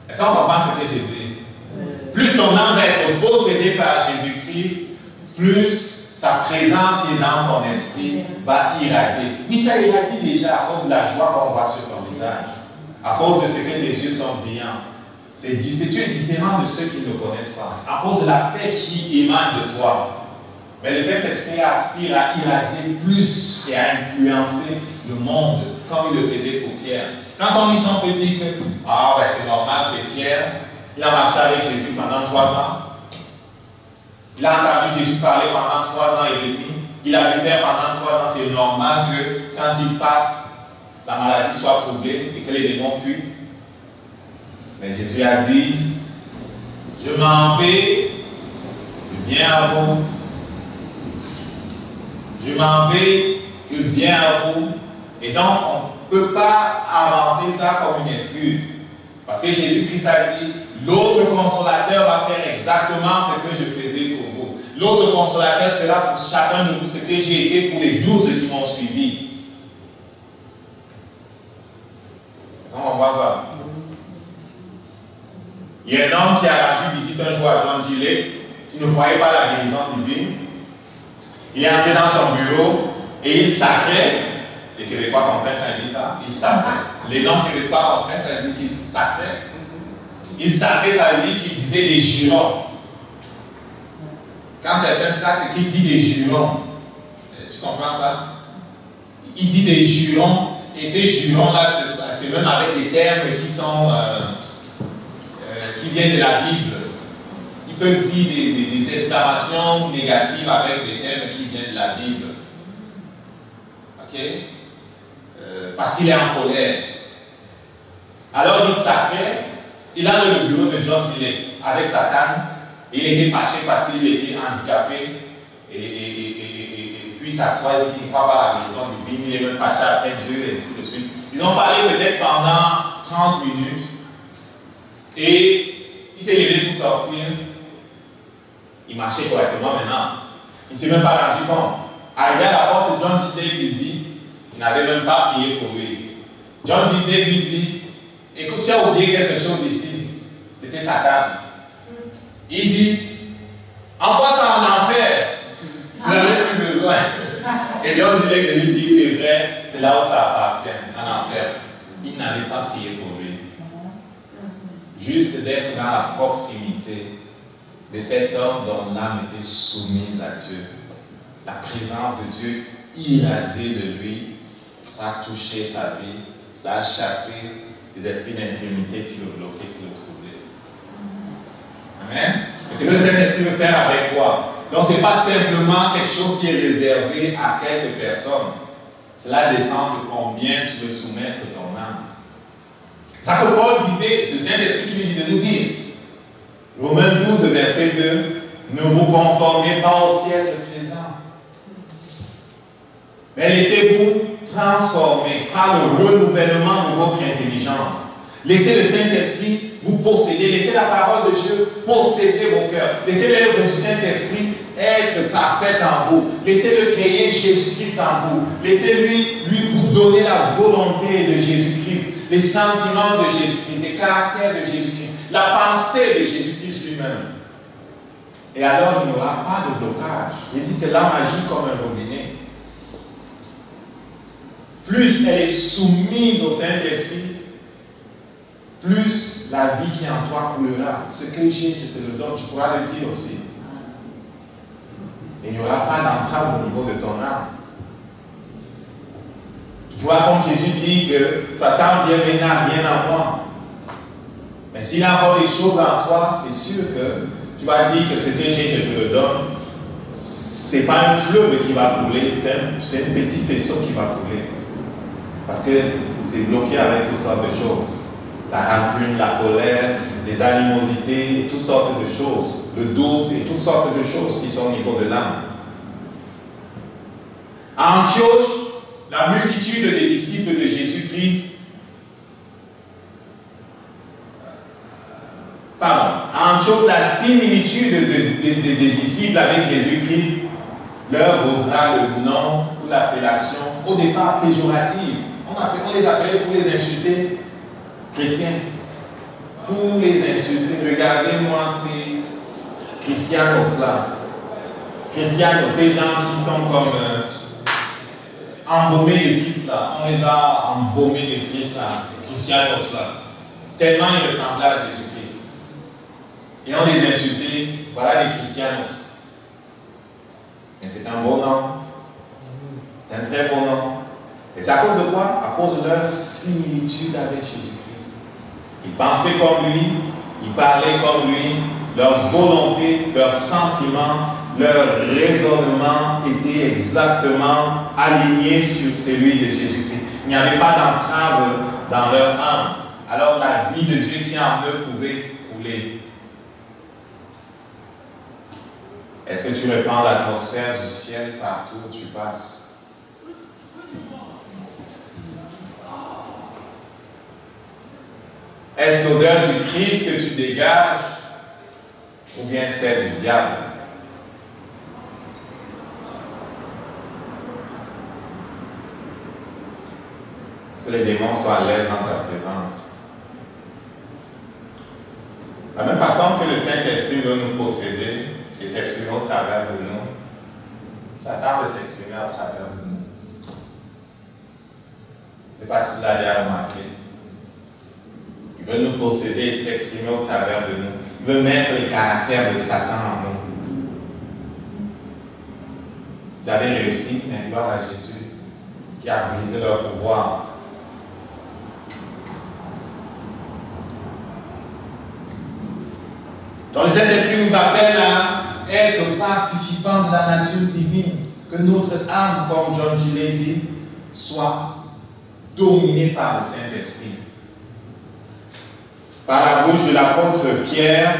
Est-ce qu'on comprend ce que j'ai dit? Plus ton âme va être possédée par Jésus-Christ, plus sa présence qui est dans ton esprit va irradier. Oui, ça irradie déjà à cause de la joie qu'on voit sur ton visage, à cause de ce que tes yeux sont brillants. Tu es différent de ceux qui ne connaissent pas, à cause de la paix qui émane de toi. Mais le Saint-Esprit aspire à irradier plus et à influencer le monde, comme il le faisait pour Pierre. Quand on dit son petit que, ah ouais, c'est normal, c'est Pierre, il a marché avec Jésus pendant 3 ans. Il a entendu Jésus parler pendant 3 ans et demi. Il a vu faire pendant 3 ans. C'est normal que quand il passe, la maladie soit troublée et que les démons fuient. Mais Jésus a dit, je m'en vais, je viens à vous. Je m'en vais, je viens à vous. Et donc, on ne peut pas avancer ça comme une excuse. Parce que Jésus-Christ a dit, l'autre consolateur va faire exactement ce que je faisais pour vous. L'autre consolateur sera pour chacun de vous ce que j'ai été pour les 12 qui m'ont suivi. Est-ce qu'on voit ça? Il y a un homme qui a rendu visite un jour à John Gillet. Il ne croyait pas à la guérison divine. Il est entré dans son bureau et il sacrait. Les Québécois comprennent quand il dit ça. Il sacrait. Les non-Québécois comprennent quand il dit qu'il sacrait. Il sacrait, ça veut dire qu'il disait des jurons. Quand quelqu'un sacre, c'est qu'il dit des jurons. Tu comprends ça? Il dit des jurons. Et ces jurons-là, c'est même avec des termes qui sont... qui viennent de la Bible. Il peut dire des exclamations négatives avec des termes qui viennent de la Bible. Ok? Parce qu'il est en colère. Alors il sacrait, il a le bureau de John Gillet avec sa canne, et il était fâché parce qu'il était handicapé, et puis s'assoit et dit qu'il ne croit pas à la guérison divine, il est même fâché après Dieu, et ainsi de suite. Ils ont parlé peut-être pendant 30 minutes. Et il s'est levé pour sortir. Il marchait correctement maintenant. Il ne s'est même pas rendu compte. Arrivé à la porte, John G. Dake lui dit, il n'avait même pas prié pour lui. John G. Dake lui dit, écoute, tu as oublié quelque chose ici. C'était sa table. Il dit, envoie ça en enfer. Vous n'avez plus besoin. Et John G. Dake lui dit, c'est vrai, c'est là où ça appartient, en enfer. Il n'avait pas prié pour lui. Juste d'être dans la proximité de cet homme dont l'âme était soumise à Dieu. La présence de Dieu irradiée de lui, ça a touché sa vie, ça a chassé les esprits d'infirmité qui le bloquaient, qui le trouvaient. Amen. C'est ce que le Saint-Esprit veut faire avec toi. Donc ce n'est pas simplement quelque chose qui est réservé à quelques personnes. Cela dépend de combien tu veux soumettre ton âme. C'est ça que Paul disait, c'est le Saint-Esprit qui lui dit de nous dire. Romains 12, verset 2, ne vous conformez pas au siècle présent, mais laissez-vous transformer par le renouvellement de votre intelligence. Laissez le Saint-Esprit vous posséder, laissez la parole de Dieu posséder vos cœurs. Laissez l'œuvre du Saint-Esprit être parfaite en vous. Laissez-le créer Jésus-Christ en vous. Laissez-lui vous donner la volonté de Jésus-Christ, les sentiments de Jésus-Christ, les caractères de Jésus-Christ, la pensée de Jésus-Christ lui-même. Et alors, il n'y aura pas de blocage. Il dit que l'âme agit comme un robinet. Plus elle est soumise au Saint-Esprit, plus la vie qui est en toi coulera. Ce que j'ai, je te le donne. Tu pourras le dire aussi. Il n'y aura pas d'entrave au niveau de ton âme. Tu pourras, comme Jésus dit, que Satan vient, mais il n'a rien en moi. Mais s'il a encore des choses en toi, c'est sûr que tu vas dire que ce que j'ai, je te le donne. Ce n'est pas un fleuve qui va couler, c'est un petit faisceau qui va couler. Parce que c'est bloqué avec toutes sortes de choses. La rancune, la colère, les animosités, toutes sortes de choses. Le doute et toutes sortes de choses qui sont au niveau de l'âme. À Antioche, la multitude des disciples de Jésus-Christ, à Antioche, la similitude des disciples avec Jésus-Christ leur vaudra le nom ou l'appellation au départ péjorative. On les appelait pour les insulter chrétiens. Pour les insulter, regardez-moi ces christianos là. Christianos, ces gens qui sont comme embaumés de Christ là. On les a embaumés de Christ là. Christianos là. Tellement ils ressemblaient à Jésus-Christ. Et on les insultait. Voilà les christianos. Et c'est un beau nom. C'est un très beau nom. Et c'est à cause de quoi? À cause de leur similitude avec Jésus-Christ. Ils pensaient comme lui, ils parlaient comme lui, leur volonté, leurs sentiments, leur raisonnement étaient exactement alignés sur celui de Jésus-Christ. Il n'y avait pas d'entrave dans leur âme. Alors la vie de Dieu qui en eux pouvait couler. Est-ce que tu reprends l'atmosphère du ciel partout où tu passes? Est-ce l'odeur du Christ que tu dégages ou bien celle du diable? Est-ce que les démons sont à l'aise dans ta présence? De la même façon que le Saint-Esprit veut nous posséder et s'exprimer au travers de nous, Satan veut s'exprimer au travers de nous. Je ne sais pas si vous l'avez remarqué. Il veut nous posséder et s'exprimer au travers de nous. Il veut mettre les caractères de Satan en nous. Vous avez réussi, mais gloire à Jésus qui a brisé leur pouvoir. Donc le Saint-Esprit nous appelle à être participants de la nature divine. Que notre âme, comme John G. dit, soit dominée par le Saint-Esprit. Par la bouche de l'apôtre Pierre,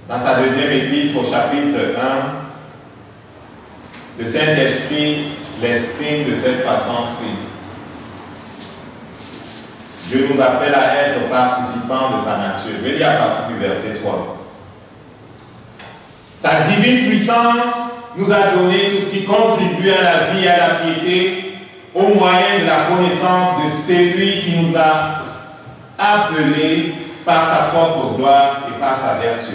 dans sa deuxième épître au chapitre 1, le Saint-Esprit l'exprime de cette façon-ci. Dieu nous appelle à être participants de sa nature. Je vais lire à partir du verset 3. Sa divine puissance nous a donné tout ce qui contribue à la vie et à la piété au moyen de la connaissance de celui qui nous a appelés par sa propre gloire et par sa vertu.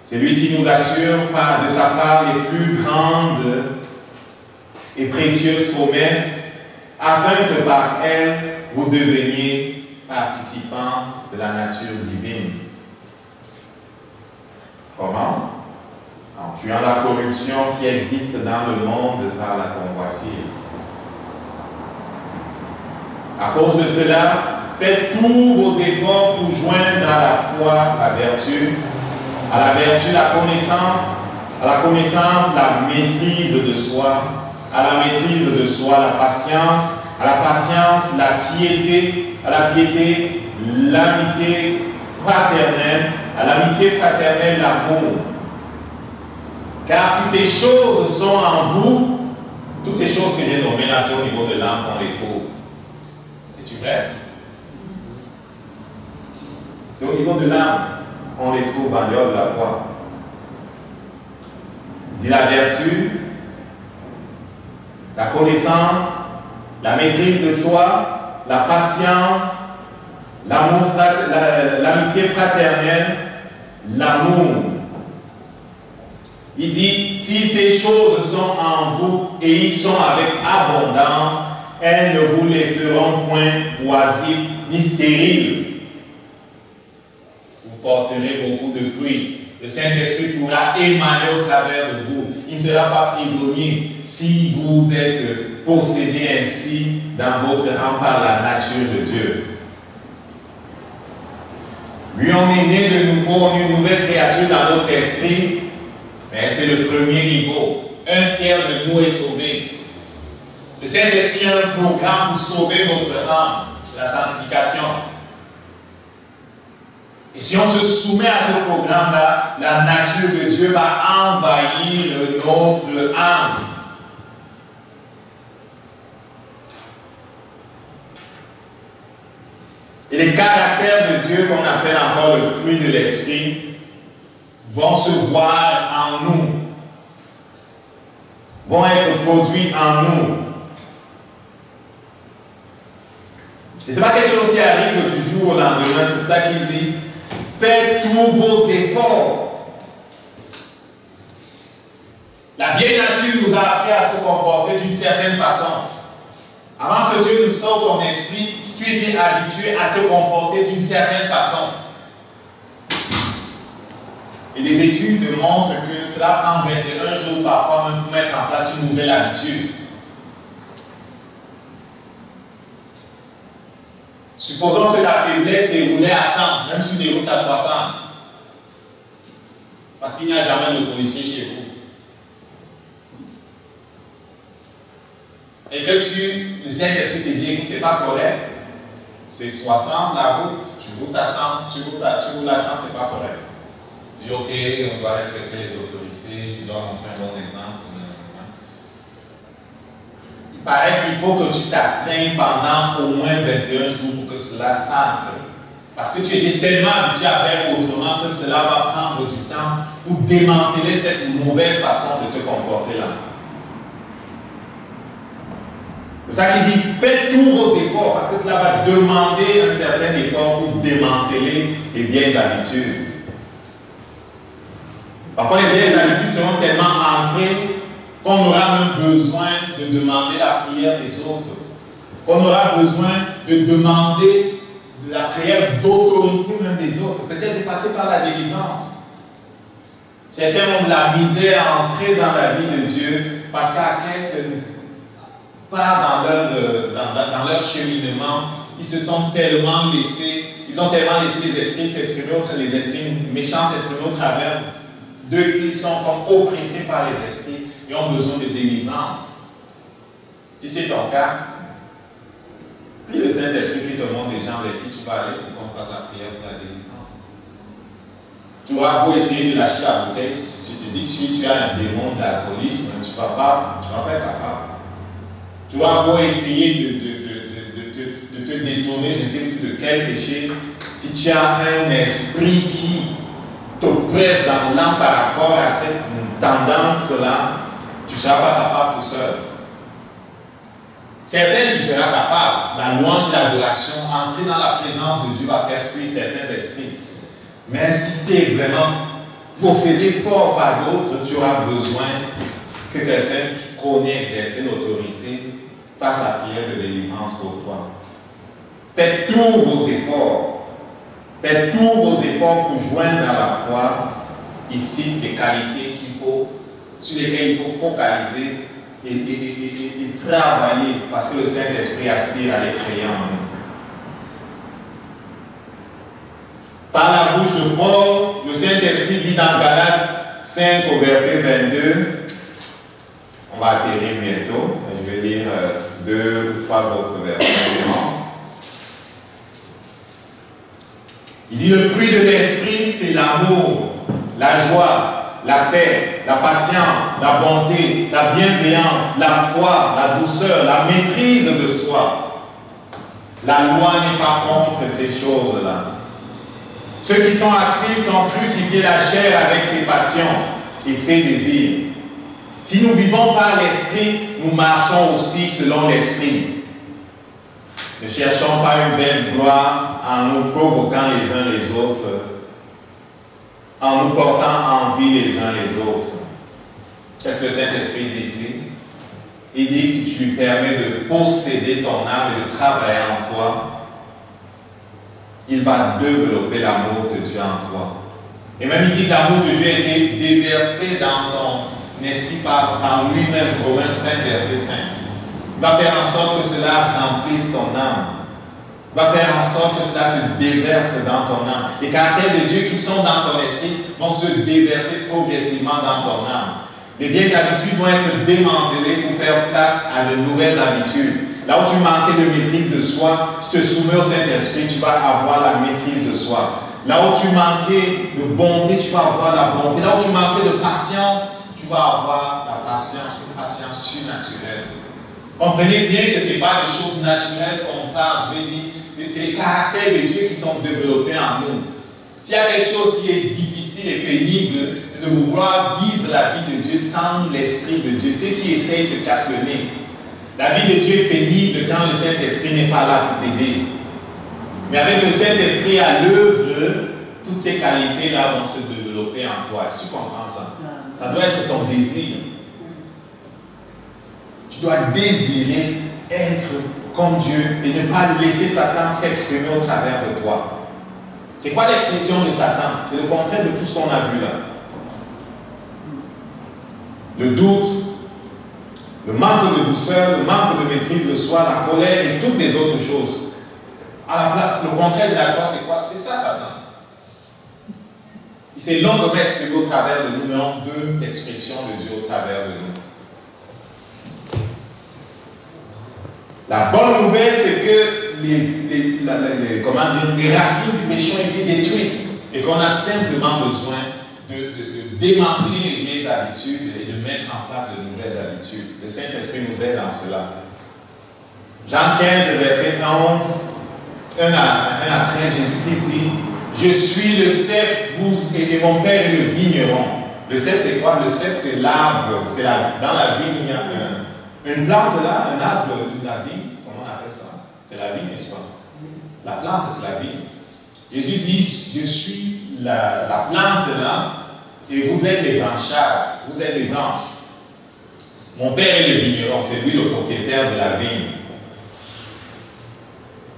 Celui-ci nous assure de sa part les plus grandes et précieuses promesses afin que par elles vous deveniez participants de la nature divine. Comment? En fuyant la corruption qui existe dans le monde par la convoitise. À cause de cela, faites tous vos efforts pour joindre à la foi la vertu, à la vertu la connaissance, à la connaissance la maîtrise de soi, à la maîtrise de soi la patience, à la patience la piété, à la piété l'amitié fraternelle, à l'amitié fraternelle l'amour. Car si ces choses sont en vous, toutes ces choses que j'ai nommées là, c'est au niveau de l'âme qu'on les trouve. C'est-tu vrai? C'est au niveau de l'âme qu'on les trouve en dehors de la foi. Il dit la vertu, la connaissance, la maîtrise de soi, la patience, l'amour, l'amitié fraternelle, l'amour. Il dit, si ces choses sont en vous et ils sont avec abondance, elles ne vous laisseront point oisifs ni stériles. Vous porterez beaucoup de fruits. Le Saint-Esprit pourra émaner au travers de vous. Il ne sera pas prisonnier si vous êtes possédés ainsi dans votre âme par la nature de Dieu. Lui, on est né de nouveau, on est une nouvelle créature dans notre esprit. Mais c'est le premier niveau. Un tiers de nous est sauvé. Le Saint-Esprit a un programme pour sauver notre âme, la sanctification. Et si on se soumet à ce programme-là, la nature de Dieu va envahir notre âme. Et les caractères de Dieu qu'on appelle encore le fruit de l'esprit vont se voir en nous, vont être produits en nous. Et ce n'est pas quelque chose qui arrive du jour au lendemain, c'est pour ça qu'il dit, faites tous vos efforts. La vieille nature nous a appris à se comporter d'une certaine façon. Avant que Dieu nous sauve ton esprit, tu étais habitué à te comporter d'une certaine façon. Et des études montrent que cela prend 21 jours parfois même pour mettre en place une nouvelle habitude. Supposons que ta faiblesse est roulée à 100, même sur des routes à 60. Parce qu'il n'y a jamais de policier chez vous. Et que le Saint-Esprit te dit, écoute, c'est pas correct. C'est 60 la route, tu roules à 100, tu roules à 100, c'est pas correct. Je dis, ok, on doit respecter les autorités, je dois montrer un bon exemple. Il paraît qu'il faut que tu t'astreignes pendant au moins 21 jours pour que cela s'entre. Parce que tu étais tellement habitué à faire autrement que cela va prendre du temps pour démanteler cette mauvaise façon de te comporter là. C'est pour ça qu'il dit, faites tous vos efforts, parce que cela va demander un certain effort pour démanteler les vieilles habitudes. Parfois, les vieilles habitudes seront tellement ancrées qu'on aura même besoin de demander la prière des autres. On aura besoin de demander de la prière d'autorité même des autres. Peut-être de passer par la délivrance. Certains ont de la misère à entrer dans la vie de Dieu parce qu'à quelque part dans leur cheminement, ils se sont tellement laissés, ils ont tellement laissé les esprits s'exprimer, les esprits méchants s'exprimer au travers d'eux qu'ils sont comme oppressés par les esprits et ont besoin de délivrance. Si c'est ton cas, prie le Saint-Esprit qui te montre des gens avec qui tu vas aller pour qu'on fasse la prière pour la délivrance. Tu auras beau essayer de lâcher la bouteille, si tu dis que tu as un démon d'alcoolisme, tu tu ne vas pas être capable. Tu vas beau essayer de te détourner, je ne sais plus de quel péché. Si tu as un esprit qui t'oppresse dans l'âme par rapport à cette tendance-là, tu ne seras pas capable tout seul. Certains, tu seras capable. La louange et l'adoration, entrer dans la présence de Dieu va faire fuir certains esprits. Mais si tu es vraiment possédé fort par d'autres, tu auras besoin que quelqu'un qui connaît exercer l'autorité fasse la prière de délivrance pour toi. Faites tous vos efforts. Faites tous vos efforts pour joindre à la foi ici des qualités sur lesquelles il faut focaliser et travailler parce que le Saint-Esprit aspire à les créer en nous. Par la bouche de Paul, le Saint-Esprit dit dans Galates 5 au verset 22, on va atterrir bientôt, je vais lire 2 ou 3 autres versets. Il dit le fruit de l'esprit, c'est l'amour, la joie, la paix, la patience, la bonté, la bienveillance, la foi, la douceur, la maîtrise de soi. La loi n'est pas contre ces choses-là. Ceux qui sont à Christ ont crucifié la chair avec ses passions et ses désirs. Si nous vivons par l'esprit, nous marchons aussi selon l'esprit. Ne cherchons pas une belle gloire en nous provoquant les uns les autres, en nous portant envie les uns les autres. Qu'est-ce que le Saint-Esprit dit ici? Il dit que si tu lui permets de posséder ton âme et de travailler en toi, il va développer l'amour de Dieu en toi. Et même il dit que l'amour de Dieu a été déversé dans ton esprit par lui-même, Romains 5, verset 5. Il va faire en sorte que cela remplisse ton âme. Il va faire en sorte que cela se déverse dans ton âme. Les caractères de Dieu qui sont dans ton esprit vont se déverser progressivement dans ton âme. Les vieilles habitudes vont être démantelées pour faire place à de nouvelles habitudes. Là où tu manquais de maîtrise de soi, si tu te soumets au Saint-Esprit, tu vas avoir la maîtrise de soi. Là où tu manquais de bonté, tu vas avoir la bonté. Là où tu manquais de patience, tu vas avoir la patience, une patience surnaturelle. Comprenez bien que ce n'est pas des choses naturelles qu'on parle. Je veux dire, c'est les caractères de Dieu qui sont développés en nous. S'il y a quelque chose qui est difficile et pénible, c'est de vouloir vivre la vie de Dieu sans l'Esprit de Dieu. Ceux qui essayent se cassent le nez. La vie de Dieu est pénible quand le Saint-Esprit n'est pas là pour t'aider. Mais avec le Saint-Esprit à l'œuvre, toutes ces qualités-là vont se développer en toi. Est-ce que tu comprends ça? Ça doit être ton désir. Tu dois désirer être comme Dieu et ne pas laisser Satan s'exprimer au travers de toi. C'est quoi l'expression de Satan? C'est le contraire de tout ce qu'on a vu là. Le doute, le manque de douceur, le manque de maîtrise de soi, la colère et toutes les autres choses. Alors, le contraire de la joie, c'est quoi? C'est ça, Satan. C'est longuement exprimé au travers de nous, mais on veut l'expression de Dieu au travers de nous. La bonne nouvelle, c'est que les racines du péché ont été détruites et qu'on a simplement besoin de démanteler les vieilles habitudes et de mettre en place de nouvelles habitudes. Le Saint-Esprit nous aide dans cela. Jean 15, verset 11, 1 à 13, Jésus-Christ dit: je suis le cep, vous et mon Père est le vigneron. Le cep, c'est quoi? Le cep, c'est l'arbre. Dans la vigne, il y a une plante là, un arbre de la vigne. Comment on appelle ça? C'est la vigne, n'est-ce pas? La plante, c'est la vigne. Jésus dit: je suis la plante là, et vous êtes les branchages, vous êtes les branches. Mon Père est le vigneron, c'est lui le propriétaire de la vigne.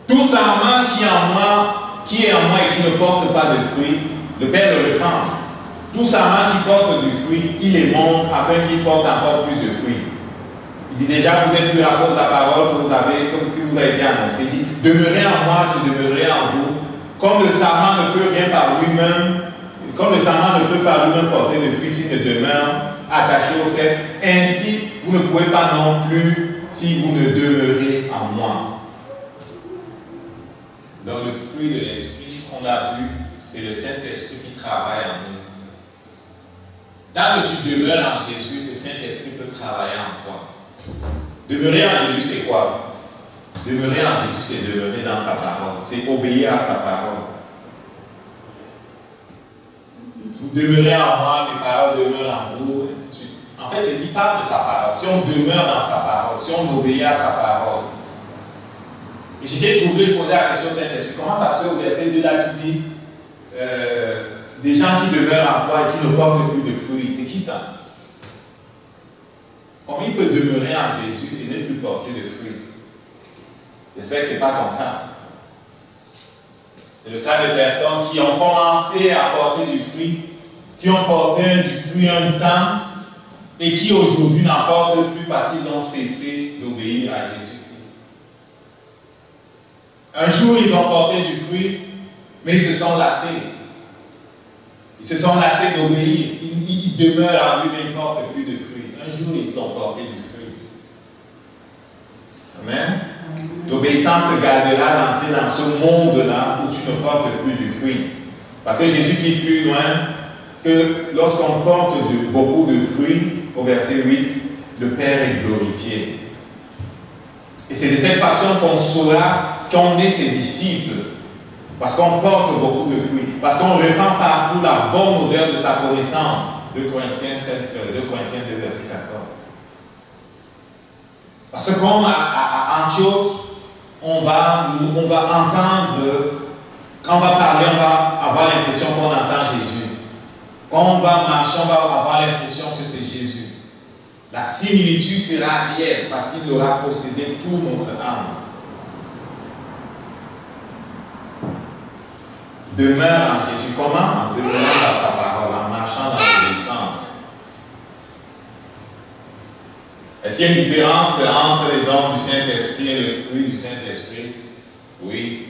Tout sarment qui est en moi et qui ne porte pas de fruits, le Père le retranche. Tout sarment qui porte du fruit, il est mon, afin qu'il porte encore plus de fruits. Il dit déjà: vous êtes purs à cause de la parole que vous a été annoncée. Il dit: demeurez en moi, je demeurerai en vous. Comme le sarment ne peut rien par lui-même, comme le sarment ne peut par lui-même porter de fruits s'il ne demeure attaché au cep, ainsi vous ne pouvez pas non plus si vous ne demeurez en moi. Dans le fruit de l'esprit qu'on a vu, c'est le Saint-Esprit qui travaille en nous. Tant que tu demeures en Jésus, le Saint-Esprit peut travailler en toi. Demeurer en Jésus, c'est quoi? Demeurer en Jésus, c'est demeurer dans sa parole. C'est obéir à sa parole. Vous demeurez en moi, mes paroles demeurent en vous, et ainsi de suite. En fait, c'est qu'il parle de sa parole. Si on demeure dans sa parole, si on obéit à sa parole. Et j'étais troublé de poser la question au Saint-Esprit. Comment ça se fait au verset 2 là, tu dis des gens qui demeurent en toi et qui ne portent plus de fruits. C'est qui ça? Comment il peut demeurer en Jésus et ne plus porter de fruits? J'espère que ce n'est pas ton cas. C'est le cas de personnes qui ont commencé à porter du fruit, qui ont porté du fruit un temps et qui aujourd'hui n'en portent plus parce qu'ils ont cessé d'obéir à Jésus-Christ. Un jour, ils ont porté du fruit, mais ils se sont lassés. Ils se sont lassés d'obéir. Ils demeurent en lui, mais ils ne portent plus de fruits. Un jour, ils ont porté du fruit. Amen. L'obéissance te gardera d'entrer dans ce monde-là où tu ne portes plus du fruit. Parce que Jésus dit plus loin que lorsqu'on porte beaucoup de fruits, au verset 8, le Père est glorifié. Et c'est de cette façon qu'on saura qu'on est ses disciples. Parce qu'on porte beaucoup de fruits. Parce qu'on répand partout la bonne odeur de sa connaissance. 2 Corinthiens 2, verset 14. Parce que comme à Antioche, on va entendre, quand on va parler, on va avoir l'impression qu'on entend Jésus. Quand on va marcher, on va avoir l'impression que c'est Jésus. La similitude sera réelle parce qu'il aura possédé toute notre âme. Demeure en Jésus. Comment? En demeurant dans sa parole, en marchant dans l'obéissance. Est-ce qu'il y a une différence entre les dons du Saint-Esprit et le fruit du Saint-Esprit? Oui.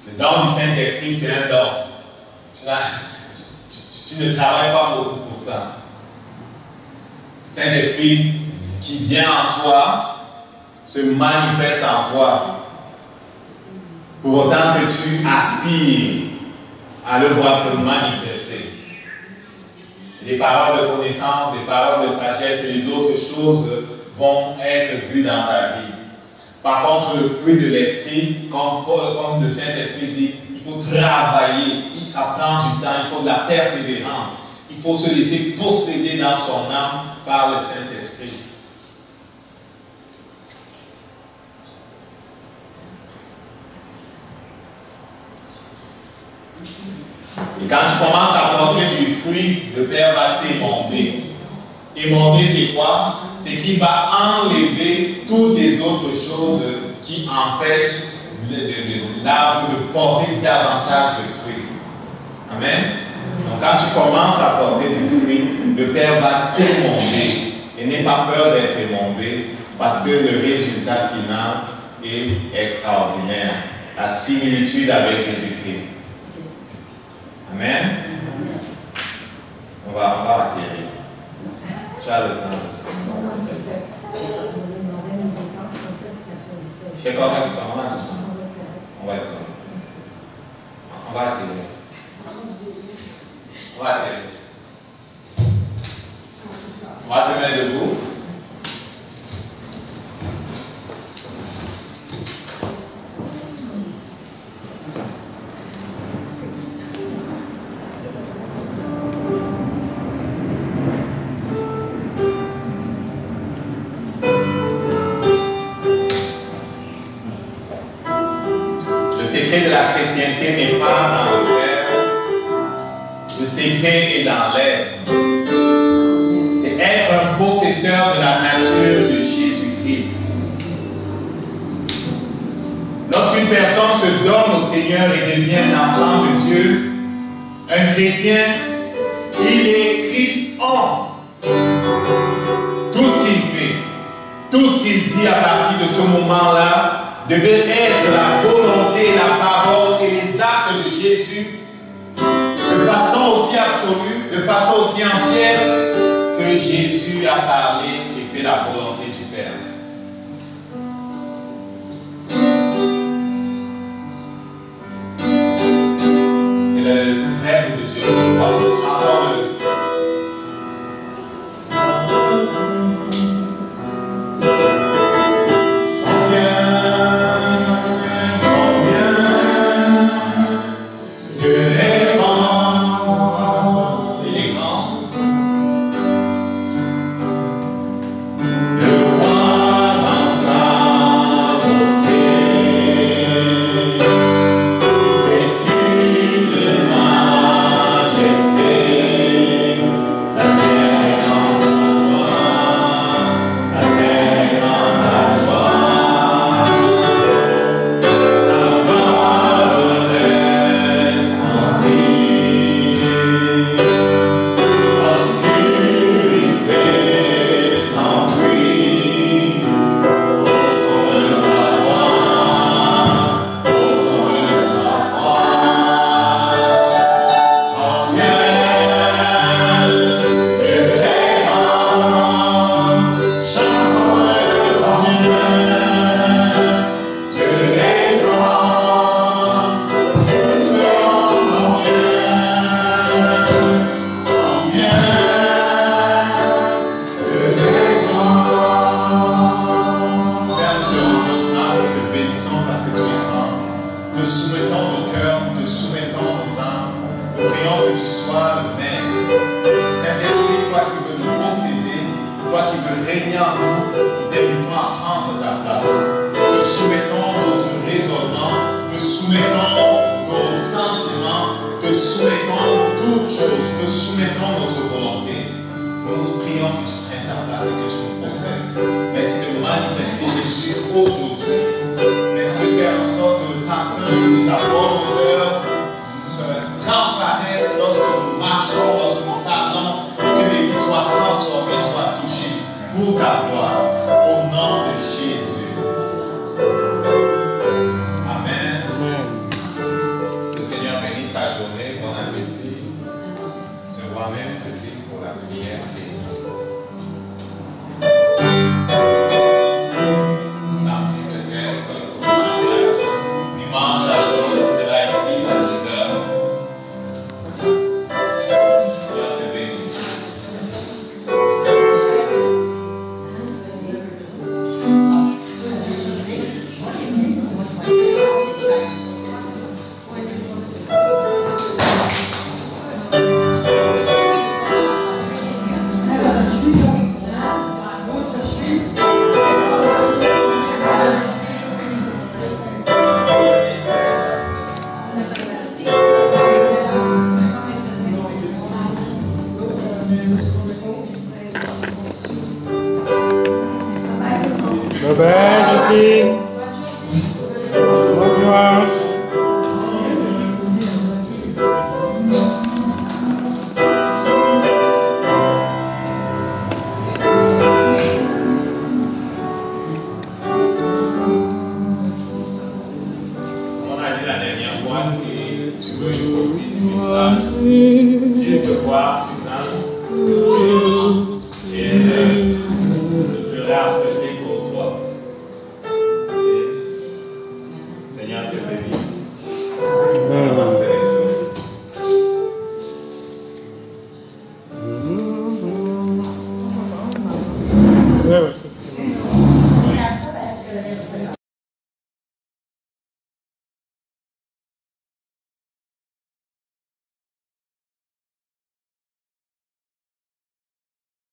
Le don du Saint-Esprit, c'est un don. Tu ne travailles pas beaucoup pour ça. Le Saint-Esprit qui vient en toi se manifeste en toi. Pour autant que tu aspires à le voir se manifester. Des paroles de connaissance, des paroles de sagesse et les autres choses vont être vues dans ta vie. Par contre, le fruit de l'esprit, comme le Saint-Esprit dit, il faut travailler, ça prend du temps, il faut de la persévérance. Il faut se laisser posséder dans son âme par le Saint-Esprit. Et quand tu commences à porter du fruit, le Père va t'émonder. Émonder, c'est quoi? C'est qu'il va enlever toutes les autres choses qui empêchent l'arbre de porter davantage de fruits. Amen. Donc quand tu commences à porter du fruit, le Père va t'émonder. Et n'aie pas peur d'être émondé parce que le résultat final est extraordinaire. La similitude avec Jésus-Christ. Amen. On va atterrir. Tu as le temps de ça. C'est correct, on va atterrir. On va atterrir. On va atterrir. On va se mettre debout. Le secret de la chrétienté n'est pas dans le faire. Le secret est dans l'être. C'est être un possesseur de la nature de Jésus-Christ. Lorsqu'une personne se donne au Seigneur et devient un enfant de Dieu, un chrétien, il est Christ en. Tout ce qu'il fait, tout ce qu'il dit à partir de ce moment-là, devait être la volonté, la parole et les actes de Jésus de façon aussi absolue, de façon aussi entière que Jésus a parlé et fait la volonté du Père. C'est le Verbe de Dieu. manifester Jésus aujourd'hui. Merci de faire en sorte que le parfum de sa bonne odeur transparaisse lorsque nous marchons, lorsque nous parlons, et que les vies soient transformées, soient touchées pour ta gloire. Au nom de Jésus. Amen. Le Seigneur bénisse ta journée. Bon appétit. Se voit même petit pour la prière. Samedi peut-être pour le mariage. Dimanche à jour, ce sera ici à 10h. Seigneur te bénisse. Bye bye, Justine.